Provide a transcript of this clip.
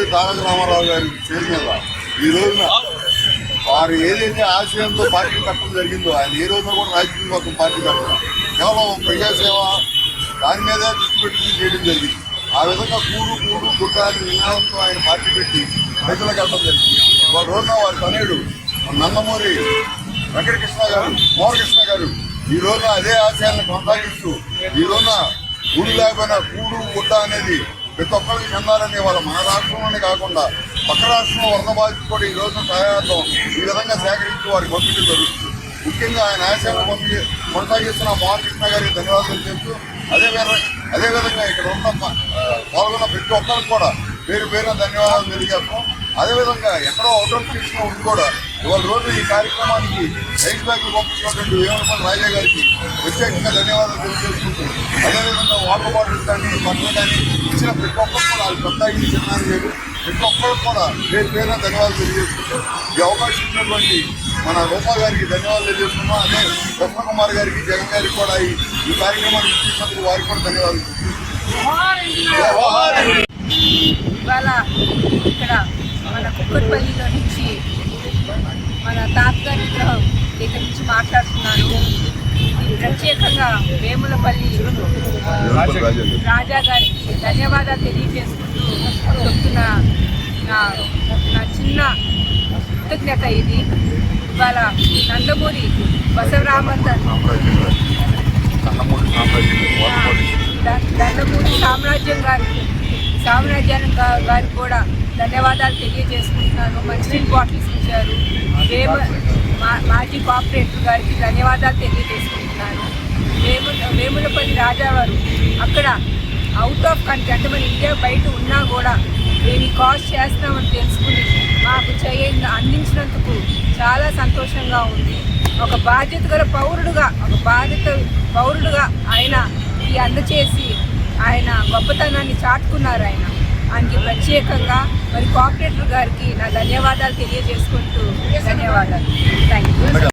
నందమూరి తారక రామారావు గారి పేరు మీద ఈ రోజున వారు ఏదైతే ఆశయంతో పార్టీ కట్టడం జరిగిందో ఆయన ఏ రోజున కూడా రాజకీయ కోసం పార్టీ కట్టడం కేవలం ప్రజాసేవ దాని మీదే దృష్టి పెట్టుకుని చేయడం జరిగింది. ఆ విధంగా కూడు గుడ్డ అని నినాదంతో ఆయన పార్టీ పెట్టి ప్రజలకు వెళ్ళడం జరిగింది. ఒక రోజున వారి తనయుడు నందమూరి వెంకటకృష్ణ గారు మోహనకృష్ణ గారు ఈ రోజున అదే ఆశయాలను కొనసాగిస్తూ ఈ రోజున గుడి లేకపోయినా కూడు గుడ్డ అనేది ప్రతి ఒక్కరికి చెందాలని వాళ్ళ మన రాష్ట్రంలోనే కాకుండా పక్క రాష్ట్రంలో వరద బాధితులు కూడా ఈ రోజున సహాయార్థం ఈ విధంగా సేకరించి వారికి పంపించడం జరుగుతుంది. ముఖ్యంగా ఆయన ఆశయాలను కొనసాగిస్తున్న మోహనకృష్ణ గారికి ధన్యవాదాలు చెప్తూ అదేవిధంగా ఇక్కడ ఉన్న పాల్గొన్న ప్రతి ఒక్కరికి కూడా పేరు పేరున ధన్యవాదాలు తెలియజేస్తాం. అదేవిధంగా ఎక్కడో అవుట్ ఆఫ్ స్టేషన్లో ఉండి కూడా ఇవాళ రోజు ఈ కార్యక్రమానికి రైస్ బ్యాగ్లు పంపించినటువంటి వేమనపల్లి రాజా గారికి ప్రత్యేకంగా ధన్యవాదాలు తెలియజేసుకుంటూ అదేవిధంగా వాటర్ బాటిల్స్ కానీ బట్టలు కానీ ఇచ్చిన ప్రతి ఒక్కరు కూడా అది కొత్తగా చిన్నాను లేదు ప్రతి ఒక్కరికి కూడా పేరు పేరున ధన్యవాదాలు తెలియజేసుకుంటూ ఈ అవకాశం ఇచ్చినటువంటి మన రూపా గారికి ధన్యవాదాలు తెలియజేస్తున్నాం. అదే కృష్ణకుమార్ గారికి జగన్ గారికి కూడా ఈ కార్యక్రమానికి ఇచ్చినందుకు వారికి కూడా ధన్యవాదాలు. ఇవాళ ఇక్కడ మన కుక్కట్పల్లిలో నుంచి మన తాతగారి విగ్రహం దగ్గర నుంచి మాట్లాడుతున్నాను. ఇది ప్రత్యేకంగా వేములపల్లి రాజా గారికి ధన్యవాదాలు తెలియజేసుకుంటూ చెప్తున్న నా చిన్న కృతజ్ఞత ఇది. ఇవాళ నందమూరి నందమూరి సామ్రాజ్యానికి గారికి కూడా ధన్యవాదాలు తెలియజేసుకుంటున్నాను. మంచినీళ్ళ బాటిల్స్ ఇచ్చారు. మాజీ కార్పొరేటర్ గారికి ధన్యవాదాలు తెలియజేసుకుంటున్నాను. వేములపల్లి రాజావారు అక్కడ అవుట్ ఆఫ్ కంట్రీ అంటే మన ఇండియా బయట ఉన్నా కూడా మేము కాస్ట్ చేస్తామని తెలుసుకుని మాకు అందించినందుకు చాలా సంతోషంగా ఉంది. ఒక బాధ్యత గల పౌరుడుగా ఆయన ఈ అందచేసి ఆయన గొప్పతనాన్ని చాటుకున్నారు. ఆయనకి ప్రత్యేకంగా మరి కార్పొరేటర్ గారికి నా ధన్యవాదాలు తెలియజేసుకుంటూ ధన్యవాదాలు. Thank you.